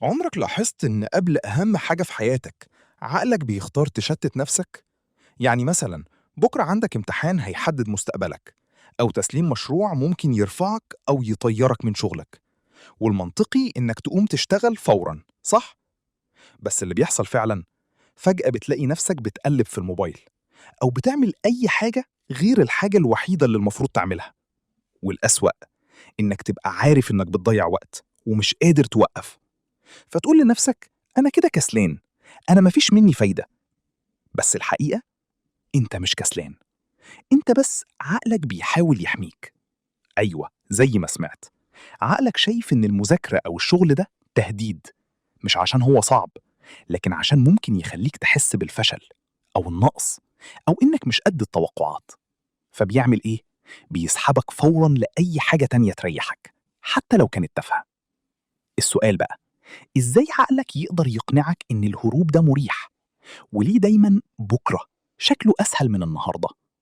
عمرك لاحظت إن قبل أهم حاجة في حياتك عقلك بيختار تشتت نفسك؟ يعني مثلا بكرة عندك امتحان هيحدد مستقبلك، أو تسليم مشروع ممكن يرفعك أو يطيرك من شغلك، والمنطقي إنك تقوم تشتغل فورا، صح؟ بس اللي بيحصل فعلا فجأة بتلاقي نفسك بتقلب في الموبايل أو بتعمل أي حاجة غير الحاجة الوحيدة اللي المفروض تعملها. والأسوأ إنك تبقى عارف إنك بتضيع وقت ومش قادر توقف، فتقول لنفسك أنا كده كسلان، أنا مفيش مني فايدة. بس الحقيقة أنت مش كسلان، أنت بس عقلك بيحاول يحميك. أيوة، زي ما سمعت، عقلك شايف إن المذاكرة أو الشغل ده تهديد، مش عشان هو صعب، لكن عشان ممكن يخليك تحس بالفشل أو النقص أو إنك مش قد التوقعات. فبيعمل إيه؟ بيسحبك فورا لأي حاجة تانية تريحك، حتى لو كانت تافهة. السؤال بقى، إزاي عقلك يقدر يقنعك إن الهروب ده مريح؟ وليه دايما بكرة شكله أسهل من النهاردة؟